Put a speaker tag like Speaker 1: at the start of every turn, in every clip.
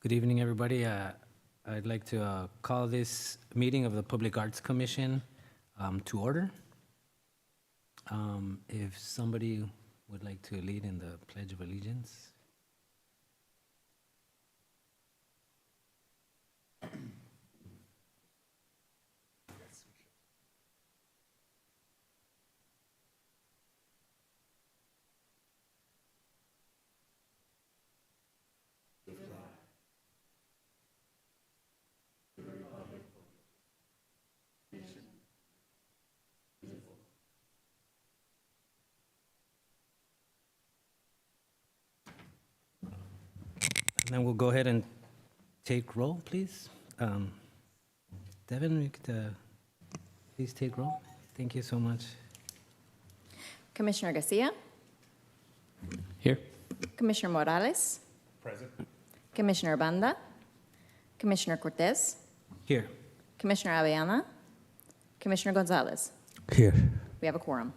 Speaker 1: Good evening, everybody. I'd like to call this meeting of the Public Arts Commission to order. If somebody would like to lead in the Pledge of Allegiance. And then we'll go ahead and take roll, please. Devin, you could please take roll. Thank you so much.
Speaker 2: Commissioner Garcia,
Speaker 1: Here.
Speaker 2: Commissioner Morales,
Speaker 3: Present.
Speaker 2: Commissioner Banda, Commissioner Cortez,
Speaker 1: Here.
Speaker 2: Commissioner Avellana, Commissioner Gonzalez.
Speaker 1: Here.
Speaker 2: We have a quorum.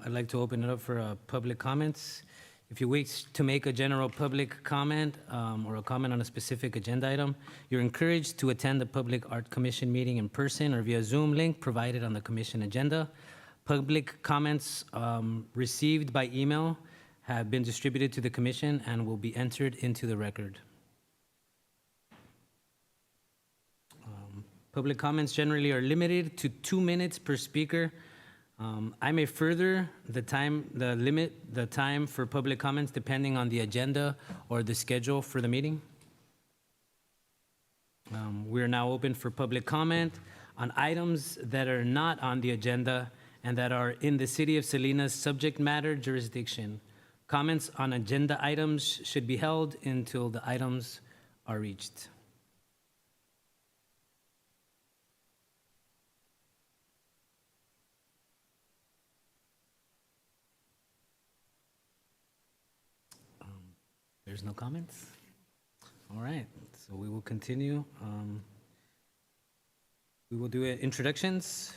Speaker 1: I'd like to open it up for public comments. If you wish to make a general public comment or a comment on a specific agenda item, you're encouraged to attend the Public Art Commission meeting in person or via Zoom link provided on the commission agenda. Public comments received by email have been distributed to the commission and will be entered into the record. Public comments generally are limited to 2 minutes per speaker. I may further the time for public comments depending on the agenda or the schedule for the meeting. We are now open for public comment on items that are not on the agenda and that are in the City of Salinas subject matter jurisdiction. Comments on agenda items should be held until the items are reached. There's no comments? All right, so we will continue. We will do introductions.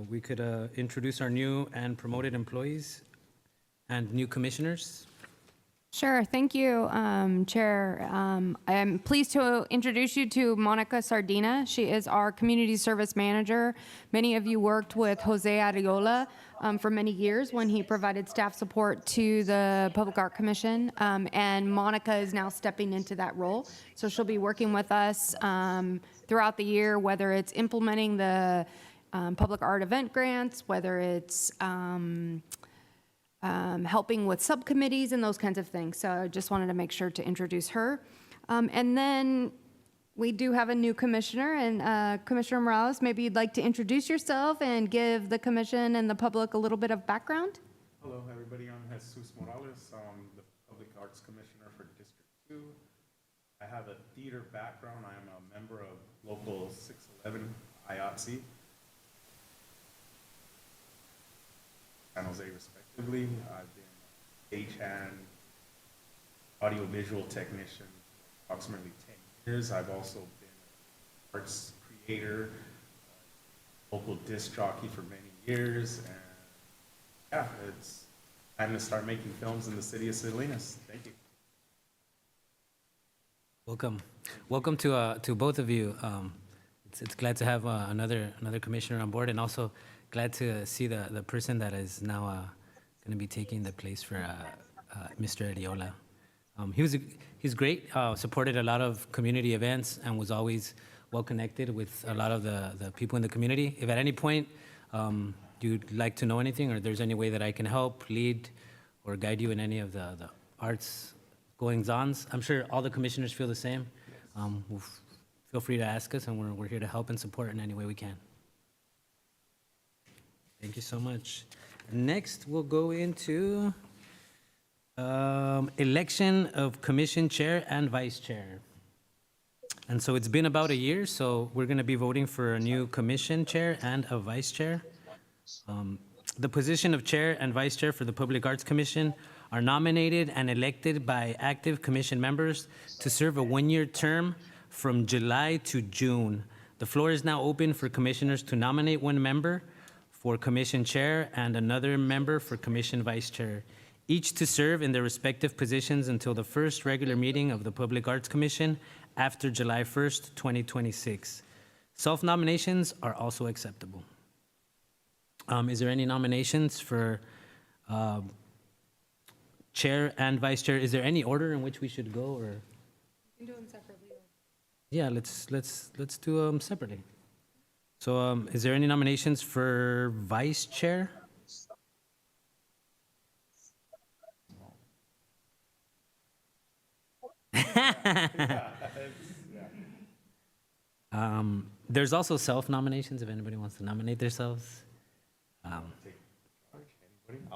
Speaker 1: We could introduce our new and promoted employees and new commissioners.
Speaker 4: Sure, thank you, Chair. I'm pleased to introduce you to Monica Sardina. She is our Community Service Manager. Many of you worked with Jose Ariola for many years when he provided staff support to the Public Art Commission, and Monica is now stepping into that role. So she'll be working with us throughout the year, whether it's implementing the public art event grants, whether it's helping with subcommittees and those kinds of things. So I just wanted to make sure to introduce her. And then we do have a new commissioner, and Commissioner Morales, maybe you'd like to introduce yourself and give the commission and the public a little bit of background.
Speaker 3: Hello, everybody. I'm Jesus Morales. I'm the Public Arts Commissioner for District 2. I have a theater background. I am a member of Local 611 IATSE, San Jose, respectively. I've been a stagehand, audiovisual technician for approximately 10 years. I've also been an arts creator, local disc jockey for many years, and yeah, it's time to start making films in the city of Salinas. Thank you.
Speaker 1: Welcome to both of you. It's glad to have another commissioner on board, and also glad to see the person that is now going to be taking the place for Mr. Ariola. He's great, supported a lot of community events, and was always well connected with a lot of the people in the community. If at any point you'd like to know anything, or there's any way that I can help, lead, or guide you in any of the arts goings-ons, I'm sure all the commissioners feel the same. Feel free to ask us, and we're here to help and support in any way we can. Thank you so much. Next, we'll go into election of commission chair and vice chair. And so it's been about a year, so we're going to be voting for a new commission chair and a vice chair. The position of chair and vice chair for the Public Arts Commission are nominated and elected by active commission members to serve a one-year term from July to June. The floor is now open for commissioners to nominate one member for Commission Chair and another member for Commission Vice Chair, each to serve in their respective positions until the first regular meeting of the Public Arts Commission after July 1st, 2026. Self-nominations are also acceptable. Is there any nominations for Chair and Vice Chair? Is there any order in which we should go, or?
Speaker 4: You can do them separately.
Speaker 1: Yeah, let's do them separately. So, is there any nominations for Vice Chair? There's also self-nominations if anybody wants to nominate themselves.
Speaker 3: I'll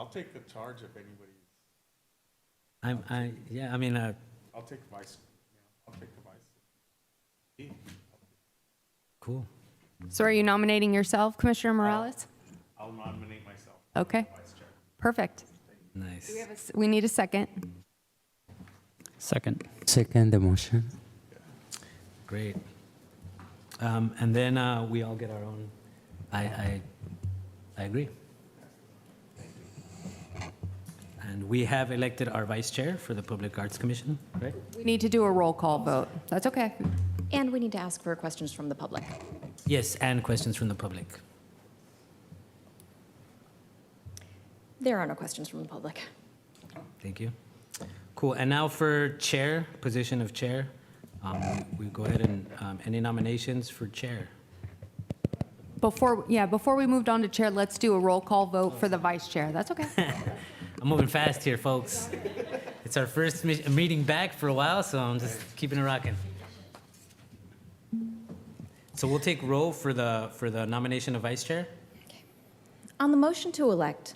Speaker 3: take the charge if anybody's, I'll take vice, I'll take the vice.
Speaker 1: Cool.
Speaker 4: So are you nominating yourself, Commissioner Morales?
Speaker 3: I'll nominate myself.
Speaker 4: Okay,
Speaker 3: Vice Chair.
Speaker 4: perfect.
Speaker 1: Nice.
Speaker 4: We need a second.
Speaker 5: Second.
Speaker 6: Second the motion.
Speaker 1: Great. And then we all get our own. I agree. And we have elected our vice chair for the Public Arts Commission, right?
Speaker 4: We need to do a roll call vote. That's okay.
Speaker 2: And we need to ask for questions from the public.
Speaker 1: Yes, and questions from the public.
Speaker 2: There are no questions from the public.
Speaker 1: Thank you. Cool. And now for chair, position of chair, we go ahead and any nominations for chair?
Speaker 4: Before we moved on to chair, let's do a roll call vote for the vice chair. That's okay.
Speaker 1: I'm moving fast here, folks. It's our first meeting back for a while, so I'm just keeping it rocking. So we'll take roll for the nomination of vice chair.
Speaker 2: On the motion to elect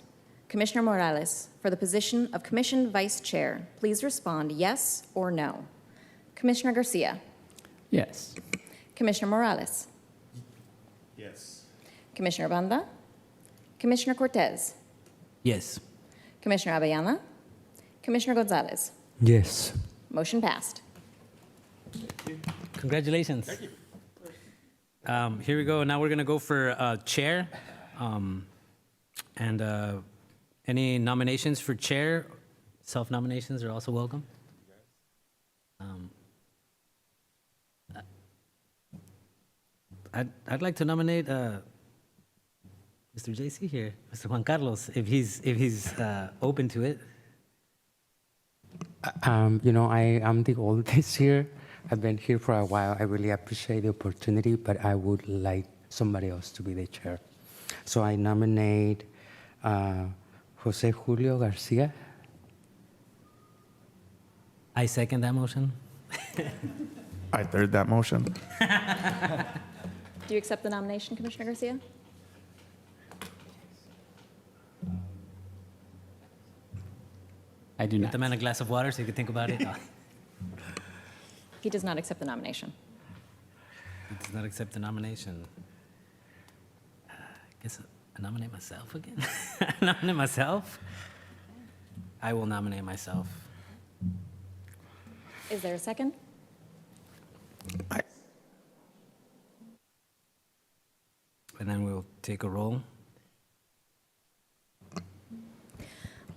Speaker 2: Commissioner Morales for the position of Commission Vice Chair, please respond yes or no. Commissioner Garcia,
Speaker 5: Yes.
Speaker 2: Commissioner Morales,
Speaker 3: Yes.
Speaker 2: Commissioner Banda, Commissioner Cortez,
Speaker 1: Yes.
Speaker 2: Commissioner Avellana, Commissioner Gonzalez.
Speaker 6: Yes.
Speaker 2: Motion passed.
Speaker 1: Congratulations. Thank you. Here we go. Now we're gonna go for chair, and any nominations for chair. Self-nominations are also welcome. I'd like to nominate Mr. JC here, Mr. Juan Carlos, if he's open to it.
Speaker 6: I am the oldest here. I've been here for a while. I really appreciate the opportunity, but I would like somebody else to be the chair. So I nominate Jose Julio Garcia.
Speaker 1: I second that motion.
Speaker 3: I third that motion.
Speaker 2: Do you accept the nomination, Commissioner Garcia?
Speaker 5: I do
Speaker 1: Get
Speaker 5: not.
Speaker 1: the man a glass of water so you can think about it.
Speaker 2: He does not accept the nomination.
Speaker 1: He does not accept the nomination. I guess I nominate myself again. I nominate myself. I will nominate myself.
Speaker 2: Is there a second?
Speaker 1: And then we'll take a roll.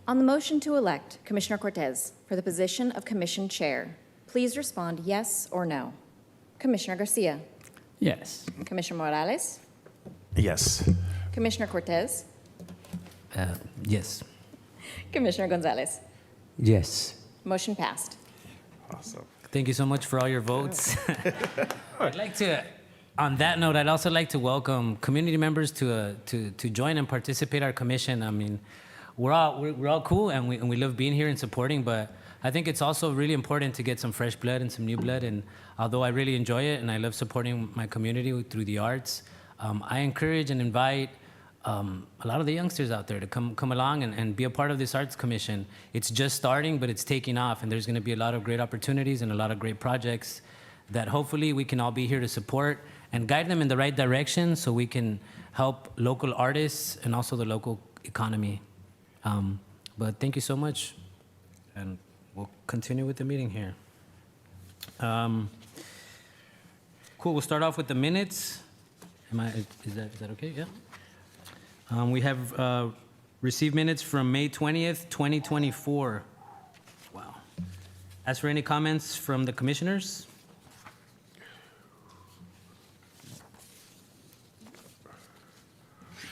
Speaker 2: On the motion to elect Commissioner Cortez for the position of Commission Chair, please respond yes or no. Commissioner Garcia,
Speaker 5: Yes.
Speaker 2: Commissioner Morales,
Speaker 3: Yes.
Speaker 2: Commissioner Cortez,
Speaker 1: Yes.
Speaker 2: Commissioner Gonzalez.
Speaker 6: Yes.
Speaker 2: Motion passed.
Speaker 3: Awesome.
Speaker 1: Thank you so much for all your votes. I'd like to, on that note, I'd also like to welcome community members to join and participate our commission. I mean, we're all cool and we love being here and supporting, but I think it's also really important to get some fresh blood and some new blood. And although I really enjoy it and I love supporting my community through the arts, I encourage and invite a lot of the youngsters out there to come along and be a part of this arts commission. It's just starting, but it's taking off, and there's going to be a lot of great opportunities and a lot of great projects that hopefully we can all be here to support and guide them in the right direction so we can help local artists and also the local economy. But thank you so much, and we'll continue with the meeting here. Cool, we'll start off with the minutes. Is that okay? Yeah. We have received minutes from May 20th, 2024. Wow. As for any comments from the commissioners?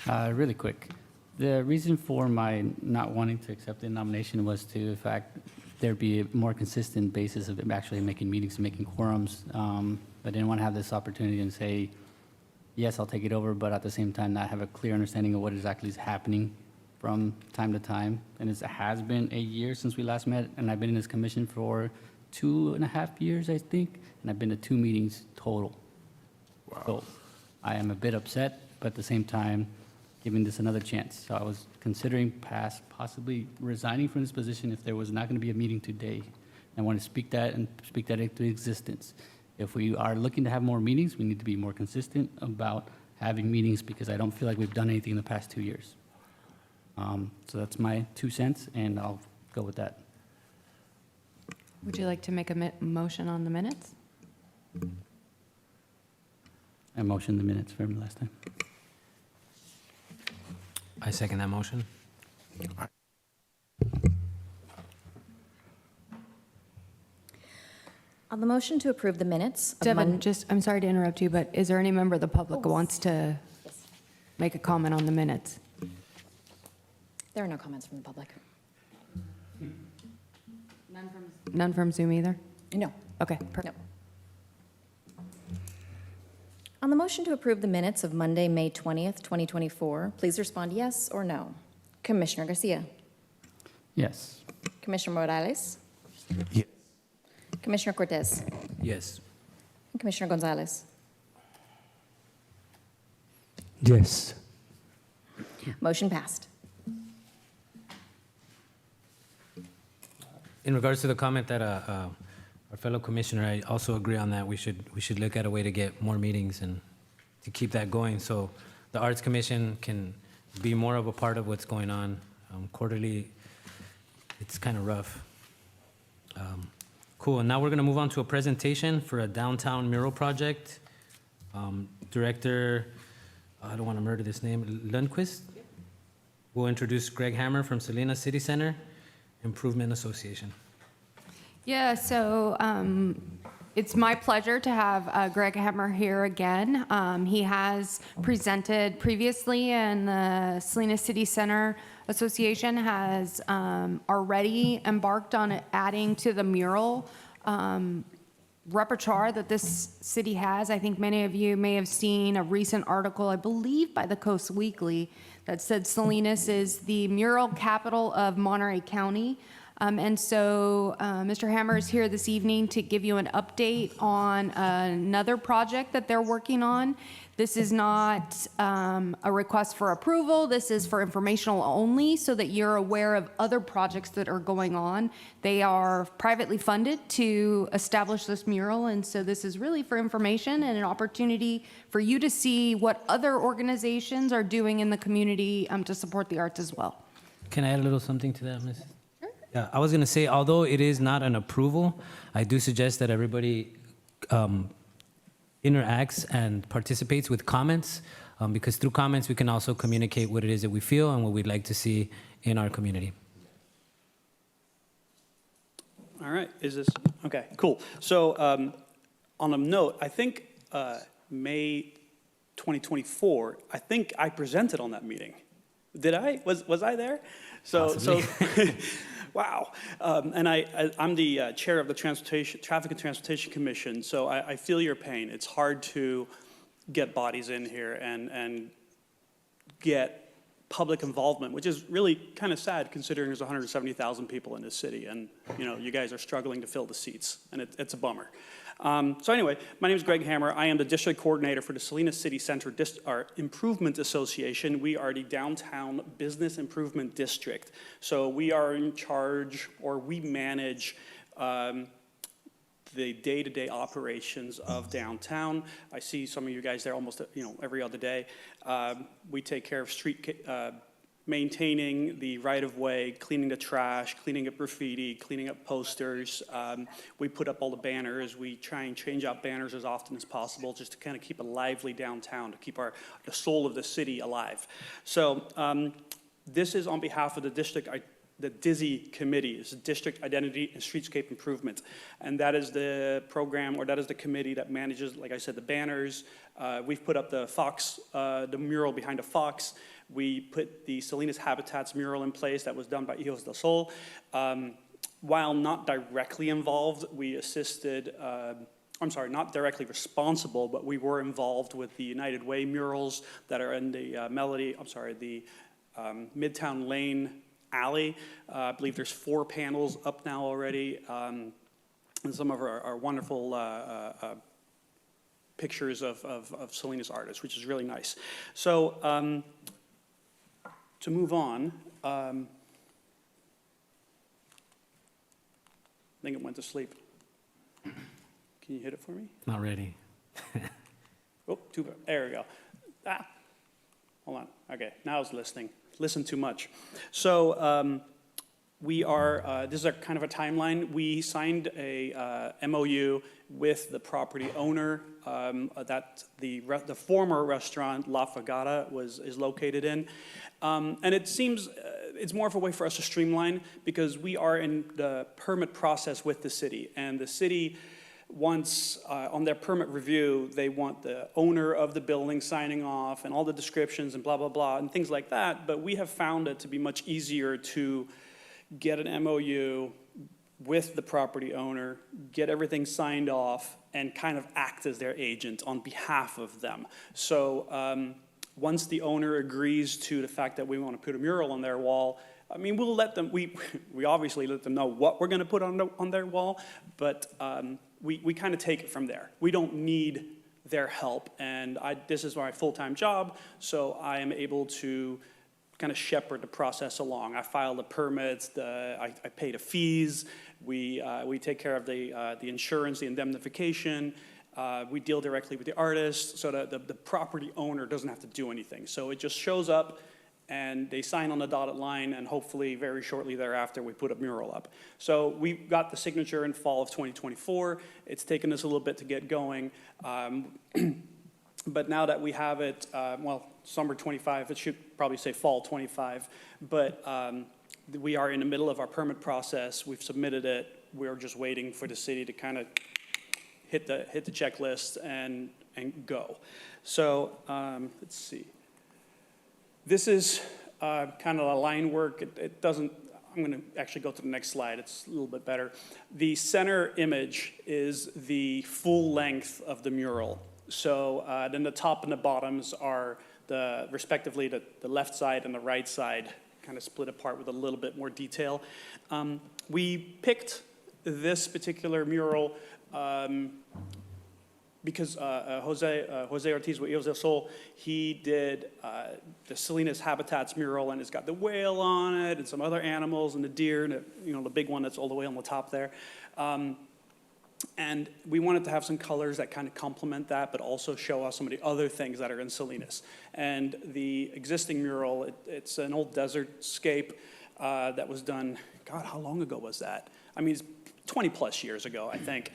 Speaker 5: Really quick. The reason for my not wanting to accept the nomination was to, in fact, there be a more consistent basis of actually making meetings and making quorums. I didn't want to have this opportunity and say, yes, I'll take it over, but at the same time not have a clear understanding of what exactly is happening from time to time. And it has been a year since we last met, and I've been in this commission for 2.5 years, I think, and I've been to 2 meetings total. Wow. So I am a bit upset, but at the same time, giving this another chance. So I was considering possibly resigning from this position if there was not going to be a meeting today. I want to speak that into existence. If we are looking to have more meetings, we need to be more consistent about having meetings because I don't feel like we've done anything in the past 2 years. So that's my 2 cents, and I'll go with that.
Speaker 4: Would you like to make a motion on the minutes?
Speaker 5: I motioned the minutes from last time.
Speaker 1: I second that motion.
Speaker 2: On the motion to approve the minutes. of
Speaker 4: Devin, I'm sorry to interrupt you, but is there any member of the public who wants to make a comment on the minutes?
Speaker 2: There are no comments from the public.
Speaker 4: None from Zoom either?
Speaker 2: No.
Speaker 4: Okay,
Speaker 2: No.
Speaker 4: perfect.
Speaker 2: On the motion to approve the minutes of Monday, May 20th, 2024, please respond yes or no. Commissioner Garcia.
Speaker 5: Yes.
Speaker 2: Commissioner Morales.
Speaker 3: Yes.
Speaker 2: Commissioner Cortez.
Speaker 1: Yes.
Speaker 2: And Commissioner Gonzalez.
Speaker 6: Yes.
Speaker 2: Motion passed.
Speaker 1: In regards to the comment that our fellow commissioner, I also agree on that. We should look at a way to get more meetings and to keep that going so the Arts Commission can be more of a part of what's going on. Quarterly, it's kind of rough. Cool, and now we're gonna move on to a presentation for a downtown mural project. Director, I don't wanna murder this name, Lundquist will introduce Greg Hammer from Salinas City Center Improvement Association.
Speaker 4: Yeah, so it's my pleasure to have Greg Hammer here again. He has presented previously, and the Salinas City Center Association has already embarked on adding to the mural repertoire that this city has. I think many of you may have seen a recent article, I believe by the Coast Weekly, that said Salinas is the mural capital of Monterey County. And so Mr. Hammer is here this evening to give you an update on another project that they're working on. This is not a request for approval. This is for informational only so that you're aware of other projects that are going on. They are privately funded to establish this mural, and so this is really for information and an opportunity for you to see what other organizations are doing in the community to support the arts as well.
Speaker 1: Can I add a little something to that, Ms.? Yeah, I was gonna say, although it is not an approval, I do suggest that everybody interacts and participates with comments, because through comments, we can also communicate what it is that we feel and what we'd like to see in our community.
Speaker 7: All right, is this, okay, cool. So on a note, I think May 2024, I think I presented on that meeting. Did I? Was I there? So wow. And I'm the chair of the Traffic and Transportation Commission, so I feel your pain. It's hard to get bodies in here and get public involvement, which is really kind of sad considering there's 170,000 people in this city, and you guys are struggling to fill the seats, and it's a bummer. So anyway, my name is Greg Hammer. I am the district coordinator for the Salinas City Center Improvement Association. We are the downtown business improvement district. So we are in charge, or we manage the day-to-day operations of downtown. I see some of you guys there almost every other day. We take care of street maintaining the right-of-way, cleaning the trash, cleaning up graffiti, cleaning up posters. We put up all the banners. We try and change out banners as often as possible just to kind of keep a lively downtown, to keep the soul of the city alive. So this is on behalf of the DISI committee, is District Identity and Streetscape Improvement. And that is the program, or that is the committee that manages, like I said, the banners. We've put up the Fox, the mural behind the Fox. We put the Salinas Habitats mural in place that was done by Hijos del Sol. While not directly involved, we assisted, not directly responsible, but we were involved with the United Way murals that are in the Midtown Lane alley. I believe there's 4 panels up now already, and some of our wonderful pictures of Salinas artists, which is really nice. So to move on, I think it went to sleep. Can you hit it for me?
Speaker 1: Not ready.
Speaker 7: Oh, there we go. Hold on. Okay, now it's listening. Listen too much. So we are, this is a kind of a timeline. We signed a MOU with the property owner that the former restaurant La Fagata is located in. And it seems it's more of a way for us to streamline because we are in the permit process with the city. And the city wants, on their permit review, they want the owner of the building signing off and all the descriptions and blah, blah, blah, and things like that. But we have found it to be much easier to get an MOU with the property owner, get everything signed off, and kind of act as their agent on behalf of them. So once the owner agrees to the fact that we want to put a mural on their wall, I mean, we'll let them, we obviously let them know what we're going to put on their wall, but we kind of take it from there. We don't need their help, and this is my full-time job, so I am able to kind of shepherd the process along. I file the permits, I pay the fees, we take care of the insurance, the indemnification, we deal directly with the artist so that the property owner doesn't have to do anything. So it just shows up and they sign on the dotted line, and hopefully very shortly thereafter we put a mural up. So we got the signature in fall of 2024. It's taken us a little bit to get going. But now that we have it, summer 25, it should probably say fall 25, but we are in the middle of our permit process. We've submitted it. We're just waiting for the city to kind of hit the checklist and go. So let's see. This is kind of a line work. It doesn't, I'm going to actually go to the next slide. It's a little bit better. The center image is the full length of the mural. So then the top and the bottoms are respectively the left side and the right side, kind of split apart with a little bit more detail. We picked this particular mural because Jose Ortiz with Hijos del Sol, he did the Salinas Habitats mural, and it's got the whale on it and some other animals and the deer, and the big one that's all the way on the top there. And we wanted to have some colors that kind of complement that, but also show us some of the other things that are in Salinas. And the existing mural, it's an old desert scape that was done, God, how long ago was that? I mean, it's 20 plus years ago, I think.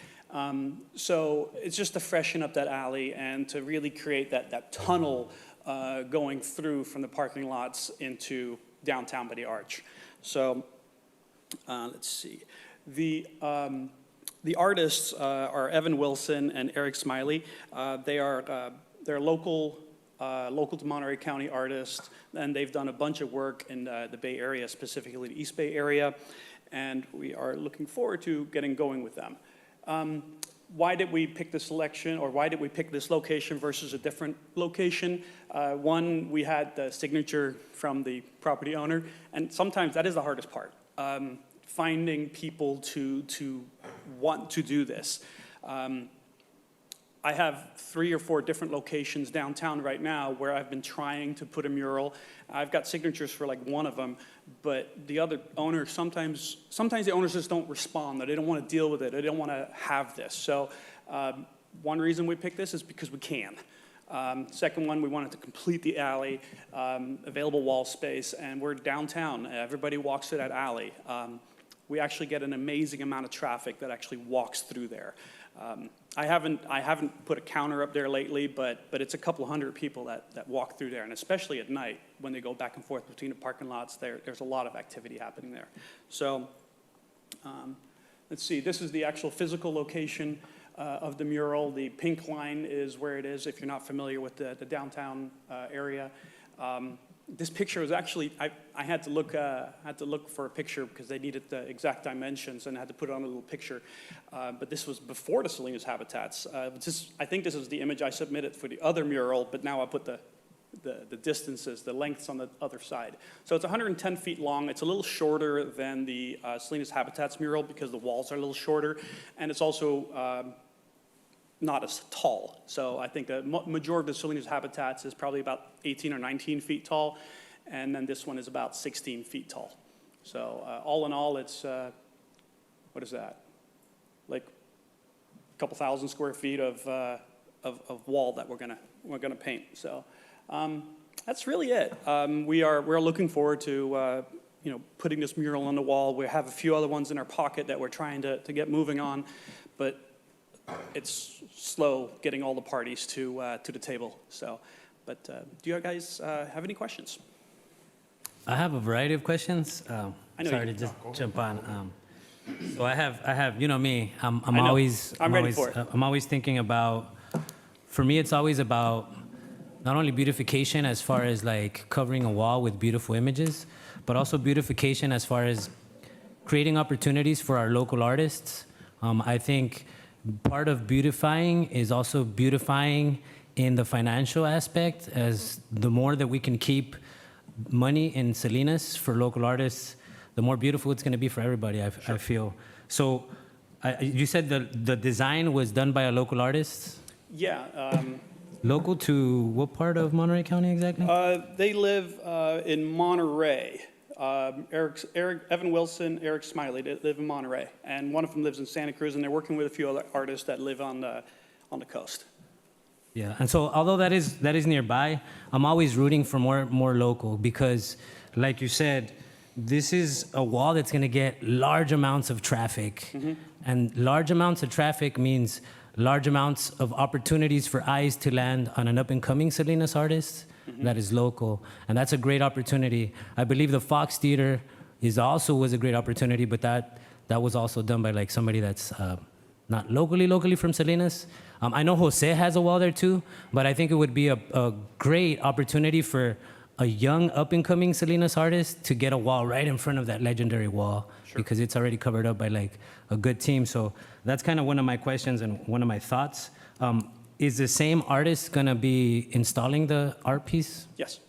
Speaker 7: So it's just to freshen up that alley and to really create that tunnel going through from the parking lots into downtown by the Arch. So let's see. The artists are Evan Wilson and Eric Smiley. They're local to Monterey County artists, and they've done a bunch of work in the Bay Area, specifically the East Bay area, and we are looking forward to getting going with them. Why did we pick this selection, or why did we pick this location versus a different location? One, we had the signature from the property owner, and sometimes that is the hardest part. Finding people to want to do this. I have 3 or 4 different locations downtown right now where I've been trying to put a mural. I've got signatures for like one of them, but the other owners, sometimes the owners just don't respond, or they don't want to deal with it, or they don't want to have this. So one reason we picked this is because we can. Second one, we wanted to complete the alley, available wall space, and we're downtown. Everybody walks through that alley. We actually get an amazing amount of traffic that actually walks through there. I haven't put a counter up there lately, but it's a couple hundred people that walk through there, and especially at night when they go back and forth between the parking lots, there's a lot of activity happening there. So let's see, this is the actual physical location of the mural. The pink line is where it is, if you're not familiar with the downtown area. This picture was actually, I had to look for a picture because they needed the exact dimensions, and I had to put it on a little picture. But this was before the Salinas Habitats. I think this is the image I submitted for the other mural, but now I put the distances, the lengths on the other side. So it's 110 feet long. It's a little shorter than the Salinas Habitats mural because the walls are a little shorter, and it's also not as tall. So I think the majority of the Salinas Habitats is probably about 18 or 19 feet tall, and then this one is about 16 feet tall. So all in all, it's, what is that? Like a couple thousand square feet of wall that we're gonna paint. So that's really it. We're looking forward to putting this mural on the wall. We have a few other ones in our pocket that we're trying to get moving on, but it's slow getting all the parties to the table. So, but do you guys have any questions?
Speaker 1: I have a variety of questions.
Speaker 7: I know
Speaker 1: Sorry
Speaker 7: you-
Speaker 1: to just jump on. So I have, you know me, I'm
Speaker 7: I know.
Speaker 1: always,
Speaker 7: I'm ready for it.
Speaker 1: I'm always thinking about, for me, it's always about not only beautification as far as like covering a wall with beautiful images, but also beautification as far as creating opportunities for our local artists. I think part of beautifying is also beautifying in the financial aspect, as the more that we can keep money in Salinas for local artists, the more beautiful it's going to be for everybody, I feel. So you said the design was done by a local artist?
Speaker 7: Yeah.
Speaker 1: Local to what part of Monterey County exactly?
Speaker 7: They live in Monterey. Evan Wilson, Eric Smiley, they live in Monterey, and one of them lives in Santa Cruz, and they're working with a few other artists that live on the coast.
Speaker 1: Yeah, and so although that is nearby, I'm always rooting for more local because, like you said, this is a wall that's going to get large amounts of traffic, and large amounts of traffic means large amounts of opportunities for eyes to land on an up-and-coming Salinas artist that is local, and that's a great opportunity. I believe the Fox Theater was a great opportunity, but that was also done by like somebody that's not locally from Salinas. I know Jose has a wall there too, but I think it would be a great opportunity for a young up-and-coming Salinas artist to get a wall right in front of that legendary wall, because it's already covered up by like a good team. So that's kind of one of my questions and one of my thoughts. Is the same artist gonna be installing the art piece?
Speaker 7: Yes.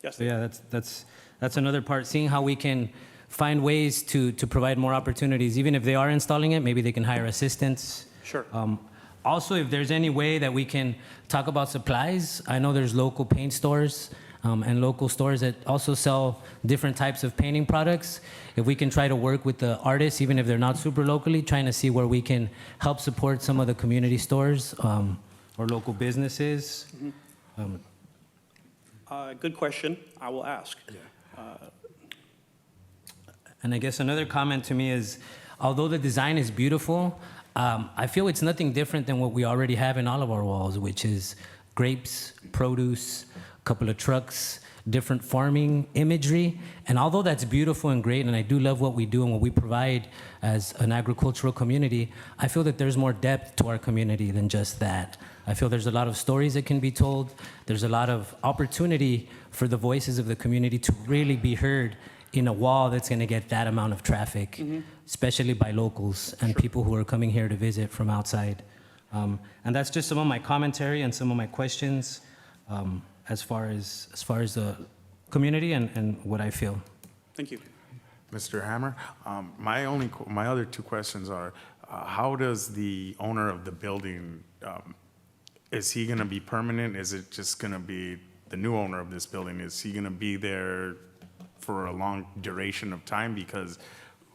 Speaker 7: Yes.
Speaker 1: So yeah, that's another part, seeing how we can find ways to provide more opportunities. Even if they are installing it, maybe they can hire assistants.
Speaker 7: Sure.
Speaker 1: Also, if there's any way that we can talk about supplies, I know there's local paint stores and local stores that also sell different types of painting products. If we can try to work with the artists, even if they're not super locally, trying to see where we can help support some of the community stores or local businesses.
Speaker 7: Good question. I will ask.
Speaker 1: And I guess another comment to me is, although the design is beautiful, I feel it's nothing different than what we already have in all of our walls, which is grapes, produce, a couple of trucks, different farming imagery. And although that's beautiful and great, and I do love what we do and what we provide as an agricultural community, I feel that there's more depth to our community than just that. I feel there's a lot of stories that can be told. There's a lot of opportunity for the voices of the community to really be heard in a wall that's going to get that amount of traffic, especially by locals and people who are coming here to visit from outside. And that's just some of my commentary and some of my questions as far as the community and what I feel.
Speaker 7: Thank you.
Speaker 3: Mr. Hammer, my other two questions are, how does the owner of the building, is he going to be permanent? Is it just going to be the new owner of this building? Is he going to be there for a long duration of time? Because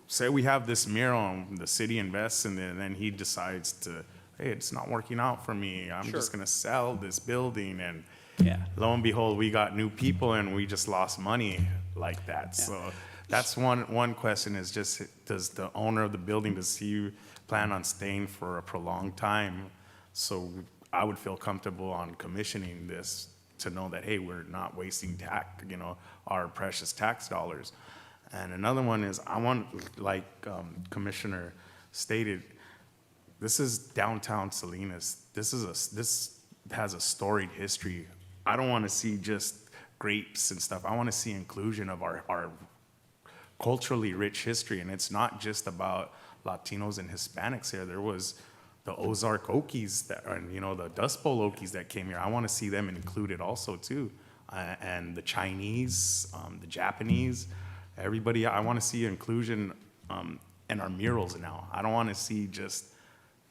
Speaker 3: say we have this mural and the city invests and then he decides to hey, it's not working out for me. I'm
Speaker 7: Sure.
Speaker 3: just gonna sell this building, and
Speaker 7: Yeah.
Speaker 3: lo and behold, we got new people and we just lost money like that. So that's one question is just, does the owner of the building, does he plan on staying for a prolonged time? So I would feel comfortable on commissioning this to know that, hey, we're not wasting our precious tax dollars. And another one is, I want, like Commissioner stated, this is downtown Salinas. This has a storied history. I don't want to see just grapes and stuff. I want to see inclusion of our culturally rich history. And it's not just about Latinos and Hispanics here. There was the Ozark Okies the Dust Bowl Okies that came here. I want to see them included also too. And the Chinese, the Japanese, everybody. I want to see inclusion in our murals now. I don't want to see just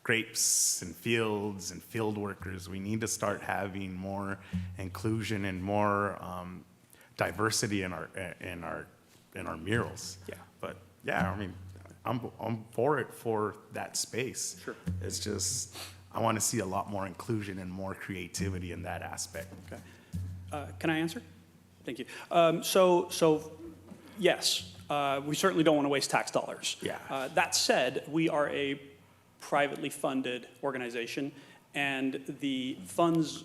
Speaker 3: grapes and fields and field workers. We need to start having more inclusion and more diversity in our murals.
Speaker 7: Yeah.
Speaker 3: But yeah, I mean, I'm for it for that space.
Speaker 7: Sure.
Speaker 3: It's just I want to see a lot more inclusion and more creativity in that aspect.
Speaker 7: Okay. Can I answer? Thank you. So yes, we certainly don't want to waste tax dollars.
Speaker 3: Yeah.
Speaker 7: That said, we are a privately funded organization, and the funds,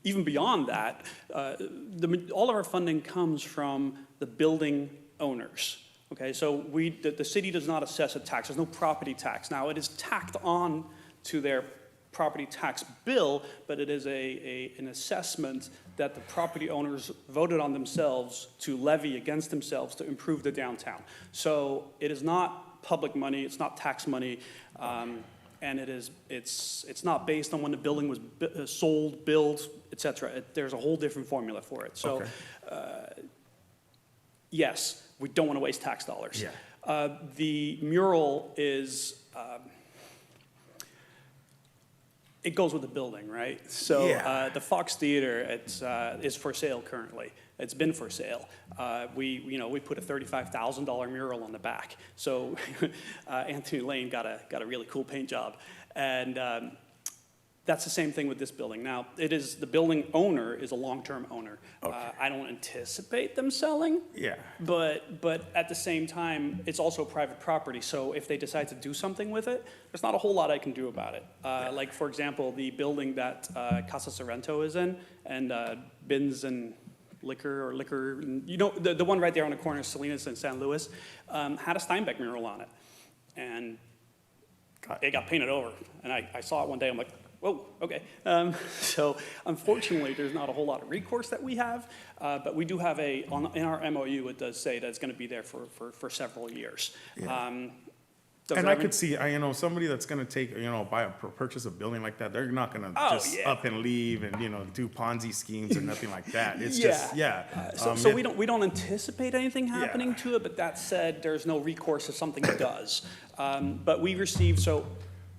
Speaker 7: even beyond that, all of our funding comes from the building owners. Okay, so the city does not assess a tax. There's no property tax. Now, it is tacked on to their property tax bill, but it is an assessment that the property owners voted on themselves to levy against themselves to improve the downtown. So it is not public money, it's not tax money, and it's not based on when the building was sold, built, et cetera. There's a whole different formula for it. So, yes, we don't want to waste tax dollars.
Speaker 3: Yeah.
Speaker 7: The mural is, it goes with the building, right? So
Speaker 3: Yeah.
Speaker 7: the Fox Theater is for sale currently. It's been for sale. We put a $35,000 mural on the back. So Anthony Lane got a really cool paint job, and that's the same thing with this building. Now, the building owner is a long-term owner.
Speaker 3: Okay.
Speaker 7: I don't anticipate them selling.
Speaker 3: Yeah.
Speaker 7: But at the same time, it's also private property. So if they decide to do something with it, there's not a whole lot I can do about it. Like, for example, the building that Casa Sorrento is in, and Bins and Liquor, the one right there on the corner of Salinas and San Luis, had a Steinbeck mural on it. And it got painted over. And I saw it one day, I'm like, whoa, okay. So unfortunately, there's not a whole lot of recourse that we have, but we do have in our MOU, it does say that it's going to be there for several years.
Speaker 3: Yeah.
Speaker 7: Does
Speaker 3: And
Speaker 7: that
Speaker 3: I
Speaker 7: mean-
Speaker 3: could see, somebody that's gonna take, purchase a building like that, they're not gonna
Speaker 7: Oh,
Speaker 3: just
Speaker 7: yeah.
Speaker 3: up and leave and, do Ponzi schemes or nothing like that. It's
Speaker 7: Yeah.
Speaker 3: just, yeah.
Speaker 7: So we don't anticipate anything happening
Speaker 3: Yeah.
Speaker 7: to it, but that said, there's no recourse if something does. But we received, so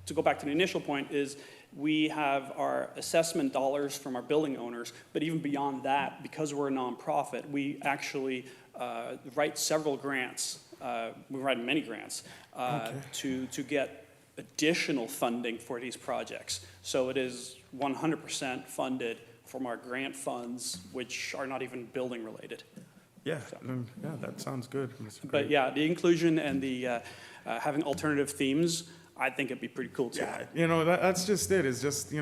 Speaker 7: to go back to the initial point, is we have our assessment dollars from our building owners, but even beyond that, because we're a nonprofit, we actually write several grants. We write many grants to get additional funding for these projects. So it is 100% funded from our grant funds, which are not even building related.
Speaker 3: Yeah, that sounds good, Mr.
Speaker 7: But
Speaker 3: Craig.
Speaker 7: yeah, the inclusion and the having alternative themes, I think it'd be pretty cool too.
Speaker 3: Yeah, that's just it. It's just,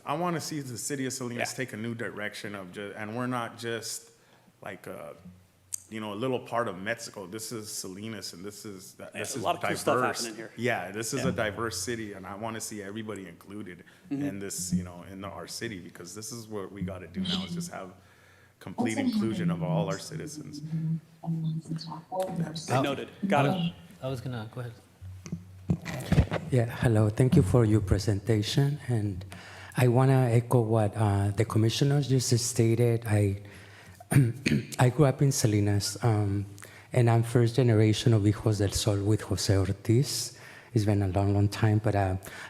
Speaker 3: I want to see the city of Salinas
Speaker 7: Yeah.
Speaker 3: take a new direction and we're not just like a little part of Mexico. This is Salinas, and this is
Speaker 7: a
Speaker 3: is
Speaker 7: lot of cool
Speaker 3: diverse.
Speaker 7: stuff happening here.
Speaker 3: Yeah, this is
Speaker 7: Yeah.
Speaker 3: a diverse city, and I want to see everybody included in this, in our city, because this is what we got to do now is just have complete inclusion of all our citizens.
Speaker 7: Noted. Got it.
Speaker 1: I was gonna go ahead.
Speaker 6: Yeah, hello. Thank you for your presentation. And I want to echo what the commissioners just stated. I grew up in Salinas, and I'm first generation of Hijos del Sol with Jose Ortiz. It's been a long, long time, but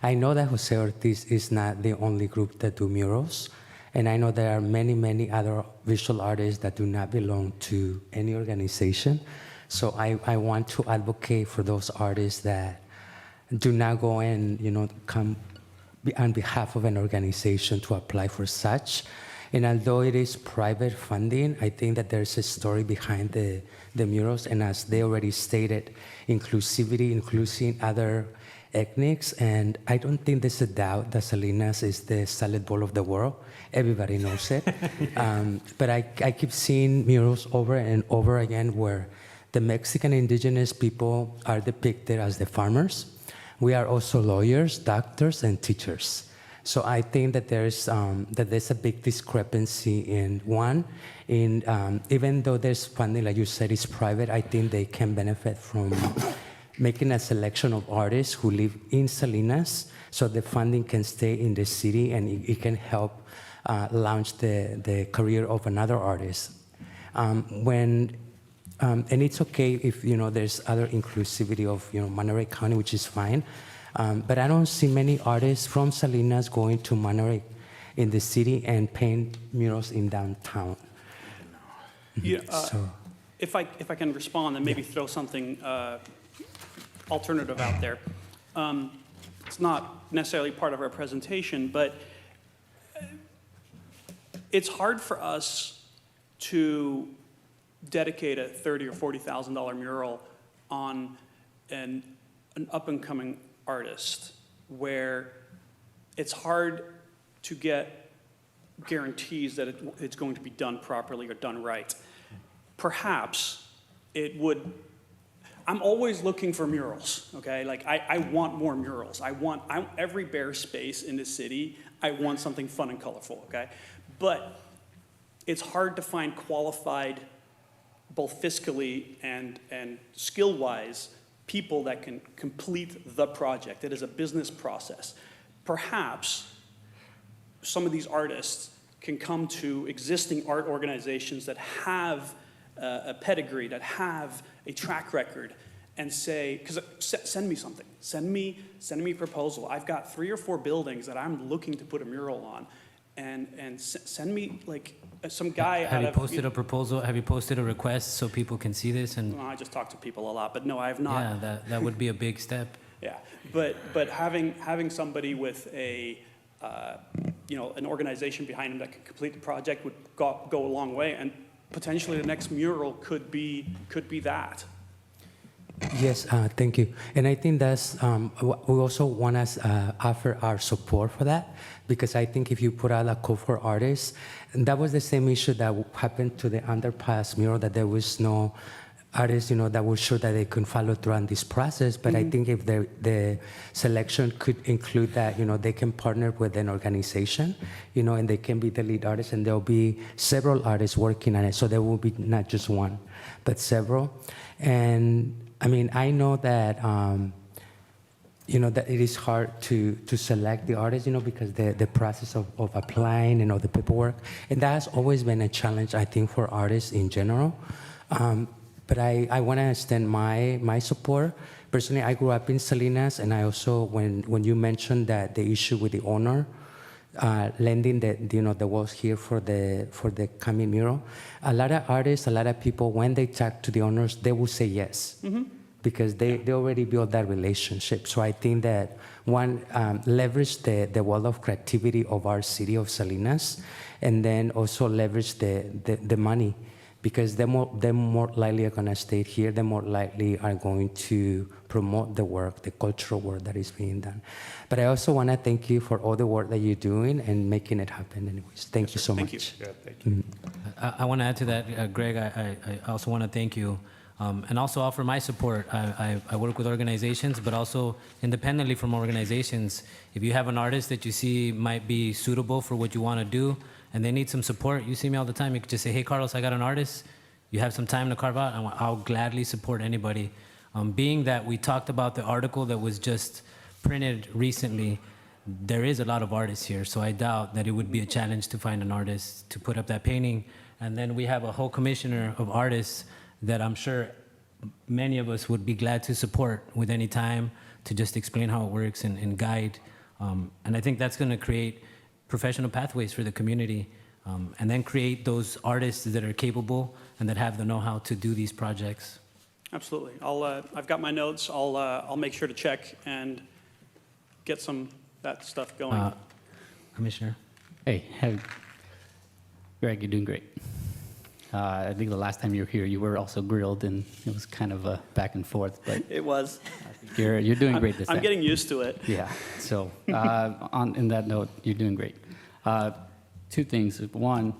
Speaker 6: I know that Jose Ortiz is not the only group that do murals. And I know there are many, many other visual artists that do not belong to any organization. So I want to advocate for those artists that do not go and, come on behalf of an organization to apply for such. And although it is private funding, I think that there's a story behind the murals. And as they already stated, inclusivity, including other ethnics. And I don't think there's a doubt that Salinas is the salad bowl of the world. Everybody knows it. But I keep seeing murals over and over again where the Mexican indigenous people are depicted as the farmers. We are also lawyers, doctors, and teachers. So I think that there's a big discrepancy in one. Even though there's funding, like you said, it's private, I think they can benefit from making a selection of artists who live in Salinas, so the funding can stay in the city and it can help launch the career of another artist. And it's okay if there's other inclusivity of Monterey County, which is fine. But I don't see many artists from Salinas going to Monterey in the city and paint murals in downtown. So,
Speaker 7: If I can respond and maybe throw something alternative out there. It's not necessarily part of our presentation, but it's hard for us to dedicate a $30,000 or $40,000 mural on an up-and-coming artist where it's hard to get guarantees that it's going to be done properly or done right. Perhaps it would. I'm always looking for murals, okay? Like, I want more murals. Every bare space in the city, I want something fun and colorful, okay? But it's hard to find qualified, both fiscally and skill-wise, people that can complete the project. It is a business process. Perhaps some of these artists can come to existing art organizations that have a pedigree, that have a track record, and say, because send me something. Send me a proposal. I've got 3 or 4 buildings that I'm looking to put a mural on, and send me like some guy.
Speaker 1: Have you posted a proposal? Have you posted a request so people can see this? And
Speaker 7: Well, I just talk to people a lot, but no, I have not.
Speaker 1: yeah, that would be a big step.
Speaker 7: Yeah, but having somebody with a an organization behind them that can complete the project would go a long way, and potentially the next mural could be that.
Speaker 6: yes, thank you. And I think that's, we also want to offer our support for that, because I think if you put out a call for artists, and that was the same issue that happened to the underpass mural, that there was no artists, that were sure that they could follow through on this process. But I think if the selection could include that, they can partner with an organization, and they can be the lead artist, and there'll be several artists working on it. So there will be not just one, but several. And I mean, I know that, that it is hard to select the artists, because the process of applying and all the paperwork, and that has always been a challenge, I think, for artists in general. But I want to extend my support. Personally, I grew up in Salinas, and I also, when you mentioned that the issue with the owner lending the walls here for the coming mural, a lot of artists, a lot of people, when they talk to the owners, they will say yes, because they already built that relationship. So I think that one, leverage the wall of creativity of our city of Salinas, and then also leverage the money. Because they're more likely are going to stay here, they're more likely are going to promote the work, the cultural work that is being done. But I also want to thank you for all the work that you're doing and making it happen anyways. Thank you so much.
Speaker 7: Thank you.
Speaker 3: Yeah, thank you.
Speaker 1: I want to add to that, Greg. I also want to thank you, and also offer my support. I work with organizations, but also independently from organizations. If you have an artist that you see might be suitable for what you want to do, and they need some support, you see me all the time, you could just say, hey, Carlos, I got an artist. You have some time to carve out, and I'll gladly support anybody. Being that we talked about the article that was just printed recently, there is a lot of artists here, so I doubt that it would be a challenge to find an artist to put up that painting. And then we have a whole commissioner of artists that I'm sure many of us would be glad to support with any time to just explain how it works and guide. And I think that's going to create professional pathways for the community, and then create those artists that are capable and that have the know-how to do these projects.
Speaker 7: Absolutely. I've got my notes. I'll make sure to check and get that stuff going.
Speaker 1: Commissioner?
Speaker 5: Hey, Greg, you're doing great. I think the last time you were here, you were also grilled, and it was kind of a back and forth, but
Speaker 7: It was.
Speaker 5: you're doing great this time.
Speaker 7: I'm getting used to it.
Speaker 5: Yeah, so in that note, you're doing great. Two things. One,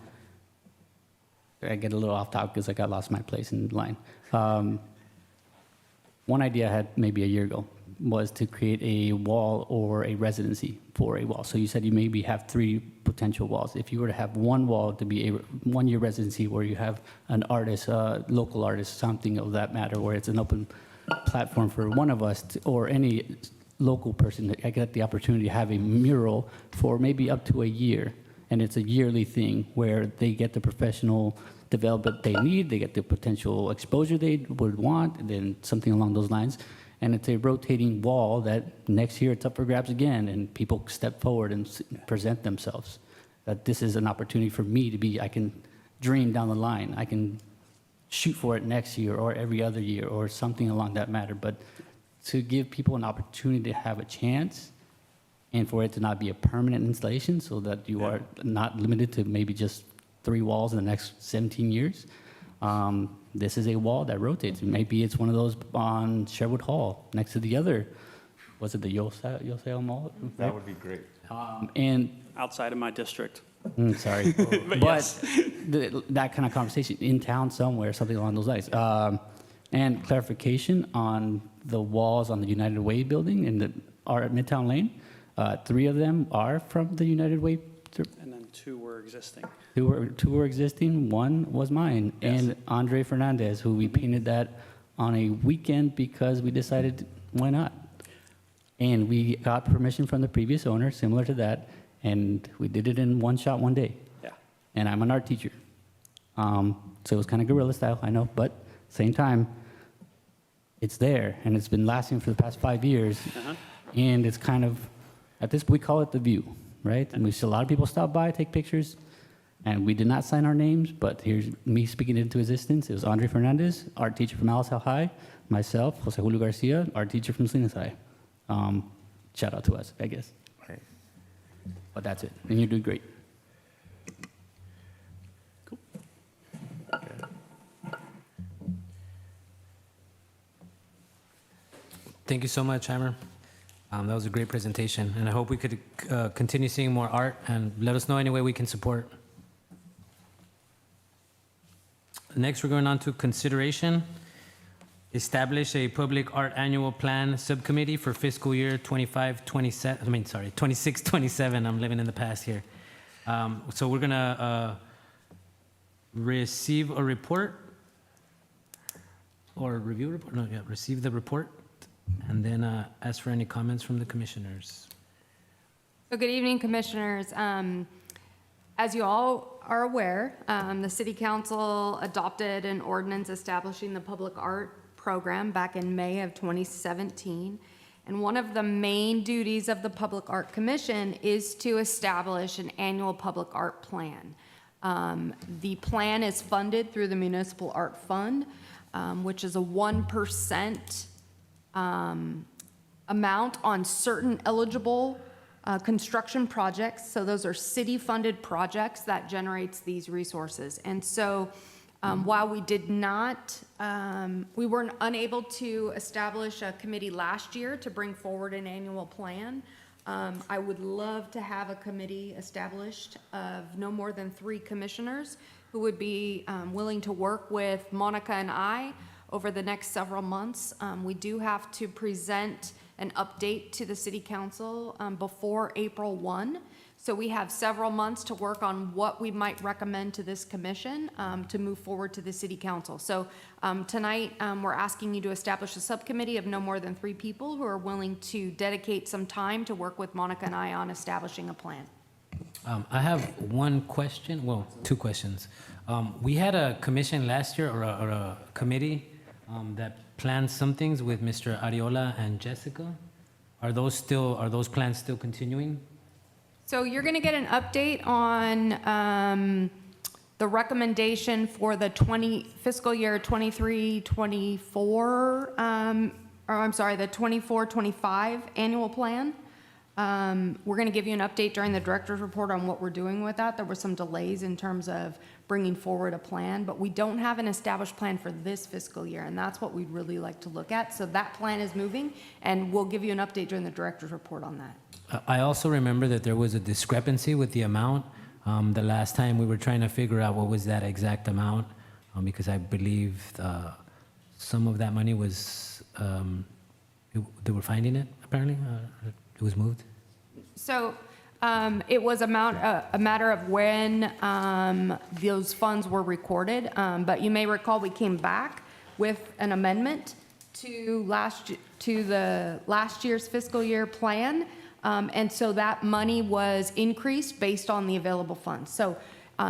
Speaker 5: I get a little off topic because I got lost my place in line. One idea I had maybe a year ago was to create a wall or a residency for a wall. So you said you maybe have 3 potential walls. If you were to have one wall to be a one-year residency where you have an artist, a local artist, something of that matter, where it's an open platform for one of us or any local person to get the opportunity to have a mural for maybe up to a year. And it's a yearly thing where they get the professional development they need, they get the potential exposure they would want, and then something along those lines. And it's a rotating wall that next year it's up for grabs again, and people step forward and present themselves. That this is an opportunity for me to be, I can dream down the line. I can shoot for it next year or every other year or something along that matter. But to give people an opportunity to have a chance and for it to not be a permanent installation so that you are not limited to maybe just 3 walls in the next 17 years. This is a wall that rotates. Maybe it's one of those on Sherwood Hall next to the other, was it the Yoseo Mall?
Speaker 3: That would be great.
Speaker 5: And,
Speaker 7: Outside of my district.
Speaker 5: sorry,
Speaker 7: But
Speaker 5: but
Speaker 7: yes.
Speaker 5: that kind of conversation in town somewhere, something along those lines. And clarification on the walls on the United Way building are at Midtown Lane. 3 of them are from the United Way.
Speaker 7: And then 2 were existing.
Speaker 5: Two were existing, one was mine.
Speaker 7: Yes.
Speaker 5: And Andre Fernandez, who we painted that on a weekend because we decided, why not? And we got permission from the previous owner, similar to that, and we did it in one shot, one day.
Speaker 7: Yeah.
Speaker 5: And I'm an art teacher. So it was kind of guerrilla style, I know, but same time, it's there, and it's been lasting for the past 5 years. And it's kind of, at this, we call it the view, right? And we see a lot of people stop by, take pictures, and we did not sign our names, but here's me speaking it into existence. It was Andre Fernandez, art teacher from Alisal High, myself, Jose Julio Garcia, art teacher from Salinas High. Shout out to us, I guess.
Speaker 3: Right.
Speaker 5: But that's it, and you're doing great.
Speaker 1: Thank you so much, Hammer. That was a great presentation, and I hope we could continue seeing more art, and let us know any way we can support. Next, we're going on to consideration. Establish a public art annual plan subcommittee for fiscal year 26-27. I'm living in the past here. So we're gonna receive a report or review report? No, yeah, receive the report and then ask for any comments from the commissioners.
Speaker 4: So good evening, Commissioners. As you all are aware, the City Council adopted an ordinance establishing the public art program back in May of 2017. And one of the main duties of the Public Art Commission is to establish an annual public art plan. The plan is funded through the Municipal Art Fund, which is a 1% amount on certain eligible construction projects. So those are city-funded projects that generates these resources. And so while we did not, we weren't unable to establish a committee last year to bring forward an annual plan, I would love to have a committee established of no more than 3 commissioners who would be willing to work with Monica and I over the next several months. We do have to present an update to the City Council before April 1. So we have several months to work on what we might recommend to this commission to move forward to the City Council. So tonight, we're asking you to establish a subcommittee of no more than 3 people who are willing to dedicate some time to work with Monica and I on establishing a plan.
Speaker 1: I have one question, well, 2 questions. We had a commission last year, or a committee that planned some things with Mr. Ariola and Jessica. Are those plans still continuing?
Speaker 4: So you're going to get an update on the recommendation for the fiscal year 23-24, the 24-25 annual plan. We're going to give you an update during the director's report on what we're doing with that. There were some delays in terms of bringing forward a plan, but we don't have an established plan for this fiscal year, and that's what we'd really like to look at. So that plan is moving, and we'll give you an update during the director's report on that.
Speaker 1: I also remember that there was a discrepancy with the amount. The last time we were trying to figure out what was that exact amount, because I believe some of that money was, they were finding it, apparently. It was moved.
Speaker 4: So it was a matter of when those funds were recorded, but you may recall we came back with an amendment to the last year's fiscal year plan, and so that money was increased based on the available funds. So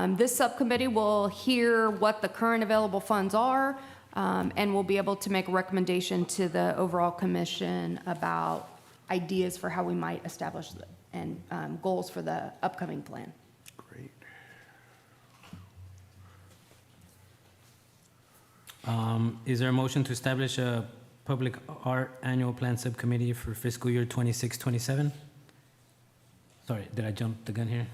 Speaker 4: this subcommittee will hear what the current available funds are, and we'll be able to make a recommendation to the overall commission about ideas for how we might establish and goals for the upcoming plan.
Speaker 3: Great.
Speaker 1: Is there a motion to establish a public art annual plan subcommittee for fiscal year 26-27? Sorry, did I jump the gun here?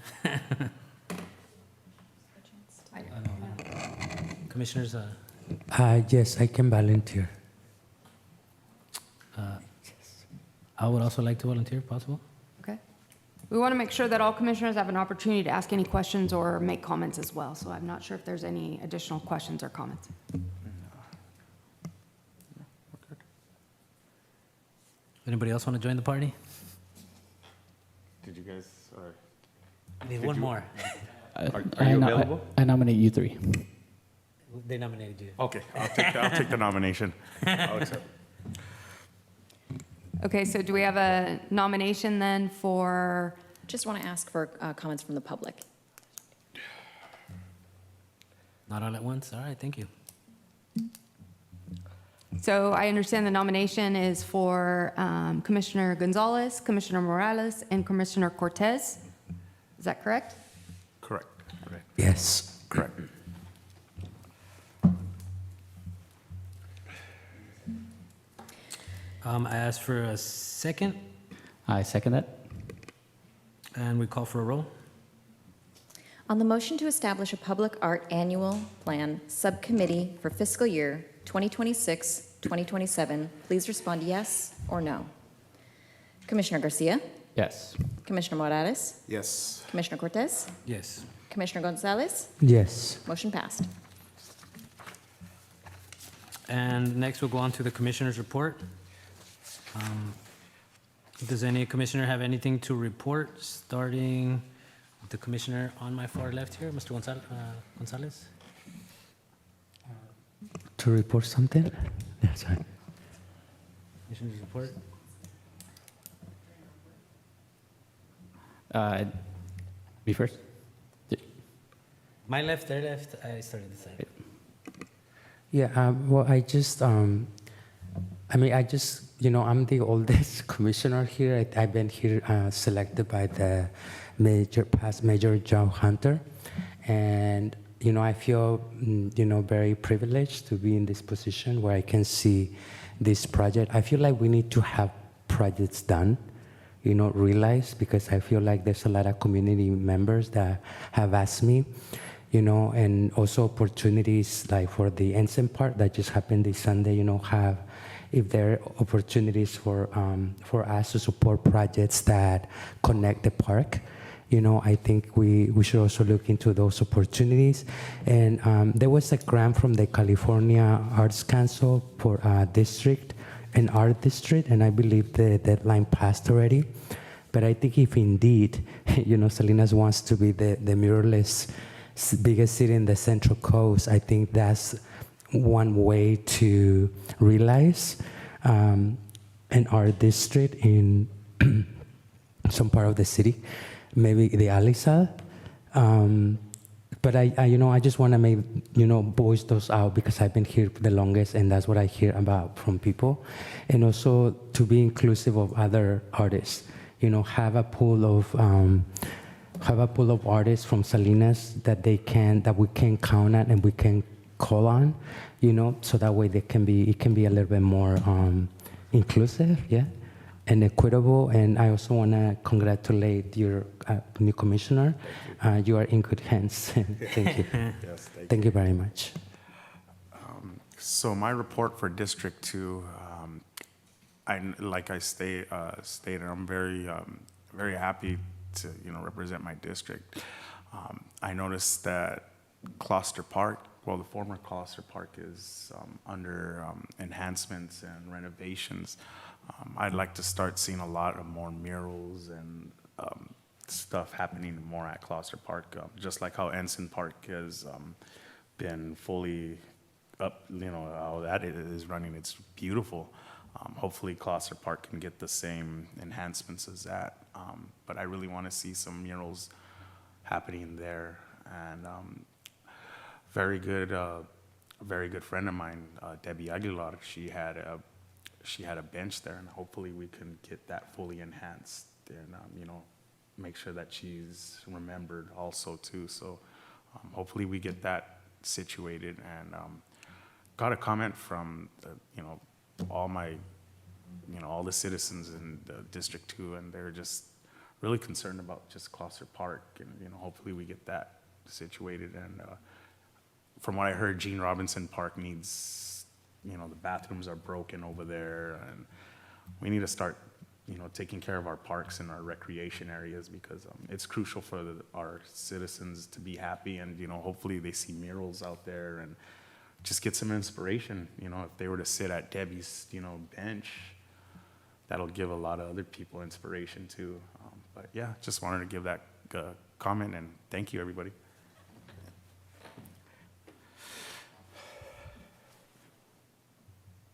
Speaker 1: Commissioners,
Speaker 6: Yes, I can volunteer.
Speaker 1: I would also like to volunteer, if possible.
Speaker 4: Okay. We want to make sure that all commissioners have an opportunity to ask any questions or make comments as well. So I'm not sure if there's any additional questions or comments.
Speaker 1: Anybody else want to join the party?
Speaker 3: Did you guys,
Speaker 1: We need one more.
Speaker 3: are you available?
Speaker 5: I nominate you three.
Speaker 1: They nominated you.
Speaker 3: Okay, I'll take the nomination. I'll accept.
Speaker 4: Okay, so do we have a nomination then for,
Speaker 2: Just want to ask for comments from the public.
Speaker 1: Not all at once? All right, thank you.
Speaker 4: so I understand the nomination is for Commissioner Gonzalez, Commissioner Morales, and Commissioner Cortez. Is that correct?
Speaker 3: Correct. Okay.
Speaker 6: Yes.
Speaker 3: Correct.
Speaker 1: I ask for a second,
Speaker 5: I second that.
Speaker 1: and we call for a roll.
Speaker 2: On the motion to establish a public art annual plan subcommittee for fiscal year 2026-2027, please respond yes or no. Commissioner Garcia,
Speaker 5: Yes.
Speaker 2: Commissioner Morales,
Speaker 3: Yes.
Speaker 2: Commissioner Cortez,
Speaker 1: Yes.
Speaker 2: Commissioner Gonzalez,
Speaker 6: Yes.
Speaker 2: motion passed.
Speaker 1: And next, we'll go on to the commissioner's report. Does any commissioner have anything to report, starting with the commissioner on my far left here, Mr. Gonzalez?
Speaker 6: To report something? That's right.
Speaker 1: Commissioner's report?
Speaker 5: Me first?
Speaker 1: My left, their left, I started this side.
Speaker 6: Yeah, well, I just, I'm the oldest commissioner here. I've been here selected by the past Major John Hunter. And, I feel, very privileged to be in this position where I can see this project. I feel like we need to have projects done, realized, because I feel like there's a lot of community members that have asked me, and also opportunities like for the Ensign Park that just happened this Sunday, if there are opportunities for us to support projects that connect the park, I think we should also look into those opportunities. And there was a grant from the California Arts Council for an art district, and I believe the deadline passed already. But I think if indeed, Salinas wants to be the mirrorless biggest city in the Central Coast, I think that's one way to realize an art district in some part of the city, maybe the Alisal. But I just want to make, voice those out because I've been here the longest, and that's what I hear about from people. And also to be inclusive of other artists, have a pool of have a pool of artists from Salinas that we can count on and we can call on, so that way it can be a little bit more inclusive, yeah, and equitable. And I also want to congratulate your new commissioner. You are in good hands. Thank you.
Speaker 3: Yes,
Speaker 6: Thank you very much.
Speaker 3: So my report for District 2, like I stated, I'm very happy to represent my district. I noticed that Gloucester Park, the former Gloucester Park, is under enhancements and renovations. I'd like to start seeing a lot of more murals and stuff happening more at Gloucester Park, just like how Ensign Park has been fully up, how that is running. It's beautiful. Hopefully Gloucester Park can get the same enhancements as that. But I really want to see some murals happening there. And very good friend of mine, Debbie Aguilar, she had a bench there, and hopefully we can get that fully enhanced and make sure that she's remembered also too. So hopefully we get that situated. And got a comment from all the citizens in District 2, and they're just really concerned about just Gloucester Park, and hopefully we get that situated. And from what I heard, Gene Robinson Park needs, the bathrooms are broken over there, and we need to start taking care of our parks and our recreation areas, because it's crucial for our citizens to be happy, and hopefully they see murals out there and just get some inspiration. If they were to sit at Debbie's bench, that'll give a lot of other people inspiration too. But yeah, just wanted to give that comment, and thank you, everybody.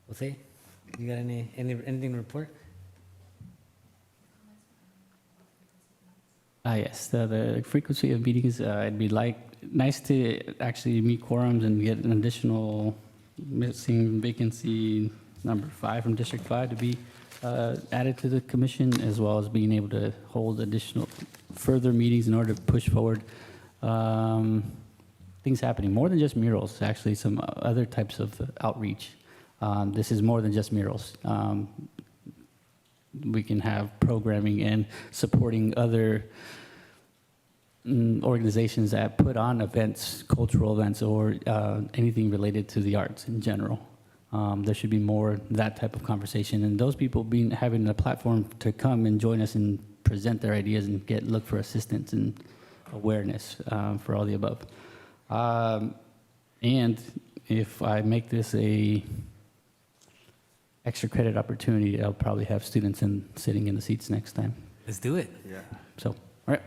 Speaker 1: Jose, you got anything to report?
Speaker 5: Yes, the frequency of meetings, it'd be nice to actually meet quorums and get an additional missing vacancy number 5 from District 5 to be added to the commission, as well as being able to hold further meetings in order to push forward things happening. More than just murals, actually some other types of outreach. This is more than just murals. We can have programming and supporting other organizations that put on events, cultural events, or anything related to the arts in general. There should be more that type of conversation, and those people having a platform to come and join us and present their ideas and look for assistance and awareness for all the above. And if I make this a extra credit opportunity, I'll probably have students sitting in the seats next time.
Speaker 1: Let's do it.
Speaker 3: Yeah.
Speaker 5: So, all right.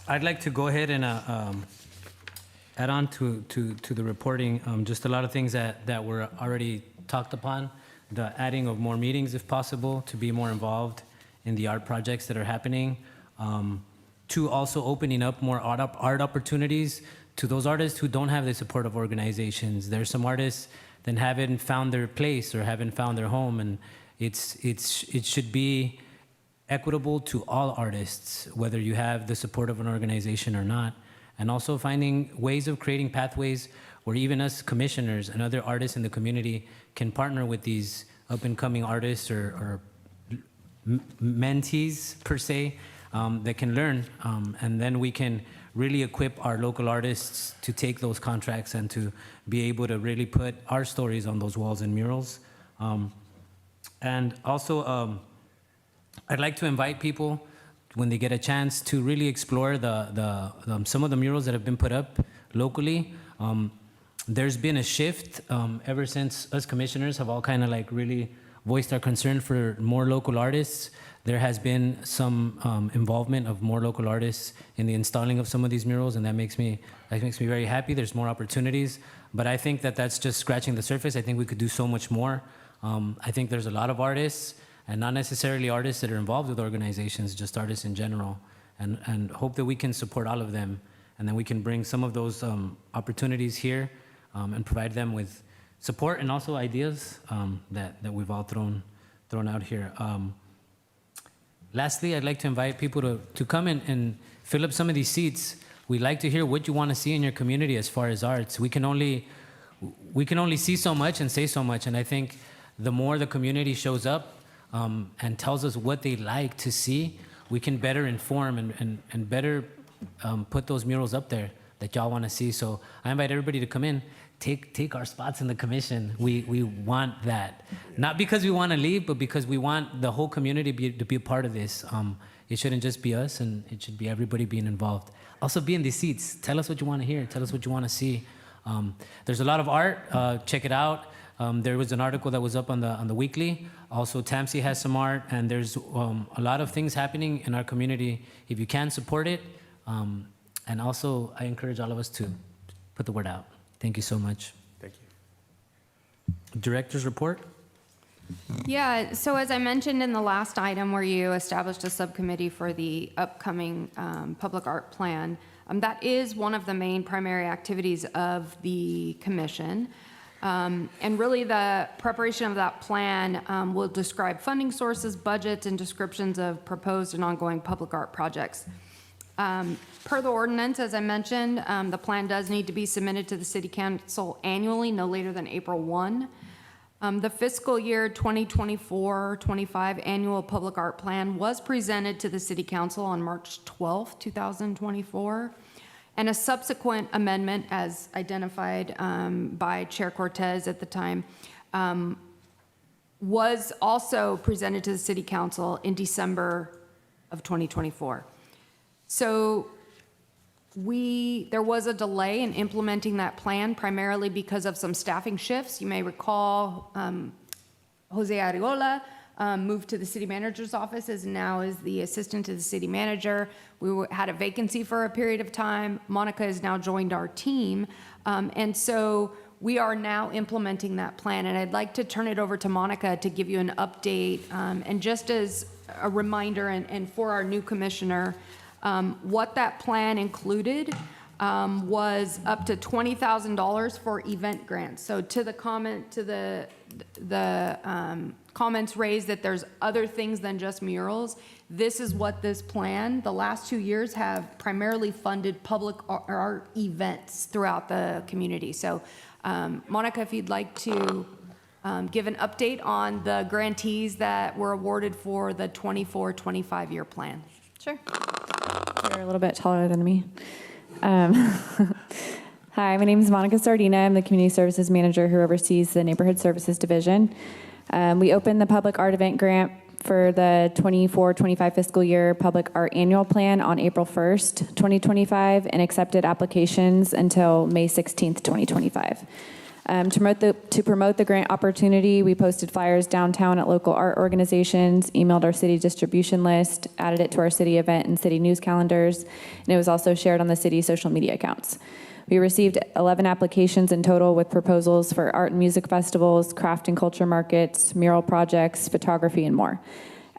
Speaker 1: I'd like to go ahead and add on to the reporting, just a lot of things that were already talked upon, the adding of more meetings if possible, to be more involved in the art projects that are happening, to also opening up more art opportunities to those artists who don't have the support of organizations. There's some artists that haven't found their place or haven't found their home, and it should be equitable to all artists, whether you have the support of an organization or not, and also finding ways of creating pathways where even us commissioners and other artists in the community can partner with these up-and-coming artists or mentees, per se, that can learn, and then we can really equip our local artists to take those contracts and to be able to really put our stories on those walls and murals. And also, I'd like to invite people, when they get a chance, to really explore some of the murals that have been put up locally. There's been a shift ever since us commissioners have all kind of really voiced our concern for more local artists. There has been some involvement of more local artists in the installing of some of these murals, and that makes me very happy. There's more opportunities, but I think that's just scratching the surface. I think we could do so much more. I think there's a lot of artists, and not necessarily artists that are involved with organizations, just artists in general, and hope that we can support all of them, and then we can bring some of those opportunities here and provide them with support and also ideas that we've all thrown out here. Lastly, I'd like to invite people to come and fill up some of these seats. We'd like to hear what you want to see in your community as far as arts. We can only see so much and say so much, and I think the more the community shows up and tells us what they like to see, we can better inform and better put those murals up there that y'all want to see. So I invite everybody to come in, take our spots in the commission. We want that, not because we want to leave, but because we want the whole community to be a part of this. It shouldn't just be us, and it should be everybody being involved. Also, be in these seats. Tell us what you want to hear. Tell us what you want to see. There's a lot of art. Check it out. There was an article that was up on the weekly. Also, Tamsi has some art, and there's a lot of things happening in our community. If you can, support it. And also, I encourage all of us to put the word out. Thank you so much.
Speaker 3: Thank you.
Speaker 1: Director's report?
Speaker 4: Yeah, so as I mentioned in the last item where you established a subcommittee for the upcoming public art plan, that is one of the main primary activities of the commission. And really the preparation of that plan will describe funding sources, budgets, and descriptions of proposed and ongoing public art projects. Per the ordinance, as I mentioned, the plan does need to be submitted to the City Council annually, no later than April 1. The fiscal year 2024-25 annual public art plan was presented to the City Council on March 12, 2024, and a subsequent amendment, as identified by Chair Cortez at the time, was also presented to the City Council in December of 2024. So there was a delay in implementing that plan, primarily because of some staffing shifts. You may recall Jose Arreola moved to the city manager's office, as now is the assistant to the city manager. We had a vacancy for a period of time. Monica has now joined our team. And so we are now implementing that plan. And I'd like to turn it over to Monica to give you an update. And just as a reminder, and for our new commissioner, what that plan included was up to $20,000 for event grants. So to the comment, to the comments raised that there's other things than just murals, this is what this plan, the last 2 years, have primarily funded public art events throughout the community. So Monica, if you'd like to give an update on the grantees that were awarded for the 24-25 year plan.
Speaker 8: Sure. You're a little bit taller than me. Hi, my name is Monica Sardina. I'm the Community Services Manager who oversees the Neighborhood Services Division. We opened the Public Art Event Grant for the 24-25 fiscal year Public Art Annual Plan on April 1st, 2025, and accepted applications until May 16th, 2025. To promote the grant opportunity, we posted flyers downtown at local art organizations, emailed our city distribution list, added it to our city event and city news calendars, and it was also shared on the city social media accounts. We received 11 applications in total with proposals for art and music festivals, craft and culture markets, mural projects, photography, and more.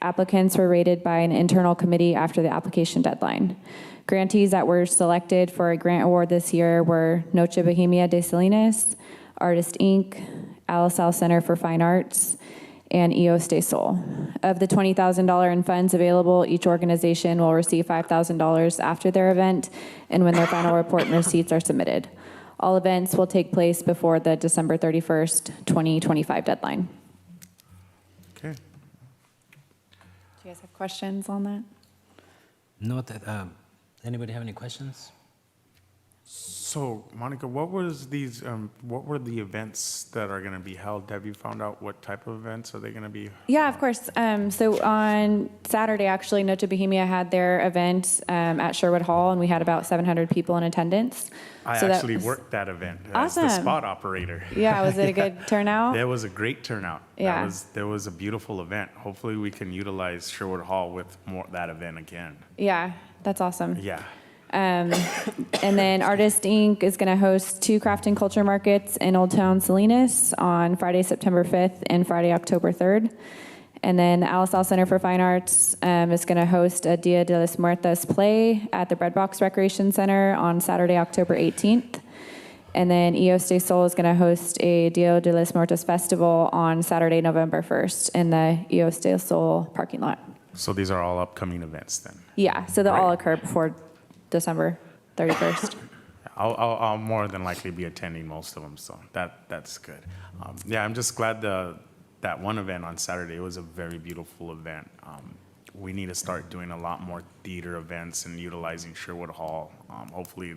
Speaker 8: Applicants were rated by an internal committee after the application deadline. Grantees that were selected for a grant award this year were Noche Bohemia de Salinas, Artist Inc., Alisal Center for Fine Arts, and EOS de Sol. Of the $20,000 in funds available, each organization will receive $5,000 after their event and when their final report and receipts are submitted. All events will take place before the December 31st, 2025 deadline.
Speaker 3: Okay.
Speaker 8: Do you guys have questions on that?
Speaker 1: No, anybody have any questions?
Speaker 3: So, Monica, what were the events that are going to be held? Have you found out what type of events are they going to be?
Speaker 8: Yeah, of course. So on Saturday, actually, Noche Bohemia had their event at Sherwood Hall, and we had about 700 people in attendance.
Speaker 3: I
Speaker 8: So that
Speaker 3: actually
Speaker 8: was
Speaker 3: worked that event as the
Speaker 8: awesome.
Speaker 3: spot operator.
Speaker 8: Yeah, was it a good turnout?
Speaker 3: There was a great turnout.
Speaker 8: Yeah.
Speaker 3: There was a beautiful event. Hopefully, we can utilize Sherwood Hall with that event again.
Speaker 8: Yeah, that's awesome.
Speaker 3: Yeah.
Speaker 8: And then Artist Inc. is going to host 2 craft and culture markets in Old Town Salinas on Friday, September 5th and Friday, October 3rd. And then the Alisal Center for Fine Arts is going to host a Dia de los Muertos play at the Bread Box Recreation Center on Saturday, October 18th. And then EOS de Sol is going to host a Dia de los Muertos festival on Saturday, November 1st in the EOS de Sol parking lot.
Speaker 3: So these are all upcoming events then?
Speaker 8: Yeah, so they'll all
Speaker 3: Great.
Speaker 8: occur before December 31st.
Speaker 3: I'll more than likely be attending most of them, so that's good. Yeah, I'm just glad that one event on Saturday was a very beautiful event. We need to start doing a lot more theater events and utilizing Sherwood Hall. Hopefully,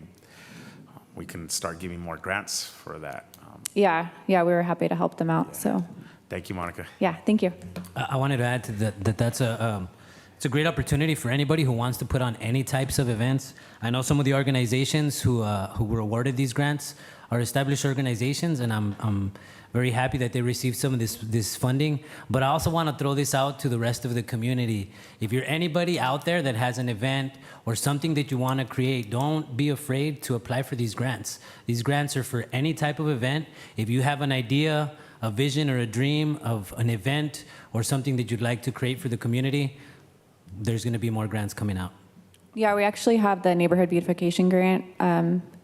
Speaker 3: we can start giving more grants for that.
Speaker 8: Yeah, we were happy to help them out, so,
Speaker 3: Thank you, Monica.
Speaker 8: yeah, thank you.
Speaker 1: I wanted to add to that's it's a great opportunity for anybody who wants to put on any types of events. I know some of the organizations who were awarded these grants are established organizations, and I'm very happy that they received some of this funding. But I also want to throw this out to the rest of the community. If you're anybody out there that has an event or something that you want to create, don't be afraid to apply for these grants. These grants are for any type of event. If you have an idea, a vision, or a dream of an event or something that you'd like to create for the community, there's going to be more grants coming out.
Speaker 8: Yeah, we actually have the neighborhood beautification grant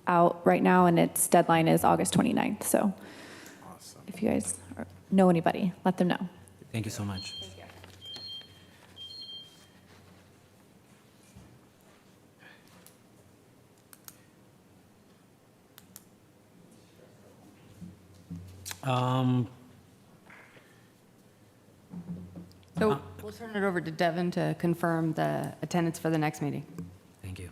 Speaker 8: out right now, and its deadline is August 29th. So if you guys know anybody, let them know.
Speaker 1: Thank you so much.
Speaker 4: So we'll turn it over to Devin to confirm the attendance for the next meeting.
Speaker 1: Thank you.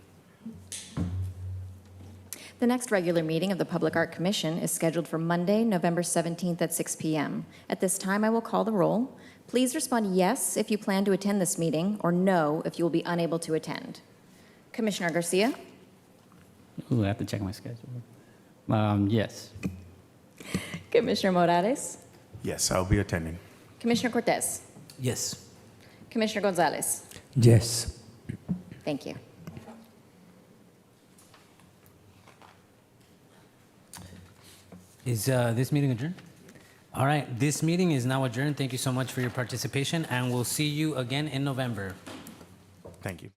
Speaker 2: The next regular meeting of the Public Art Commission is scheduled for Monday, November 17th at 6 p.m. At this time, I will call the roll. Please respond yes if you plan to attend this meeting, or no if you will be unable to attend. Commissioner Garcia?
Speaker 5: Ooh, I have to check my schedule. Yes.
Speaker 2: Commissioner Morales?
Speaker 3: Yes, I'll be attending.
Speaker 2: Commissioner Cortez?
Speaker 1: Yes.
Speaker 2: Commissioner Gonzalez?
Speaker 6: Yes.
Speaker 2: Thank you.
Speaker 1: Is this meeting adjourned? All right, this meeting is now adjourned. Thank you so much for your participation, and we'll see you again in November.
Speaker 3: Thank you.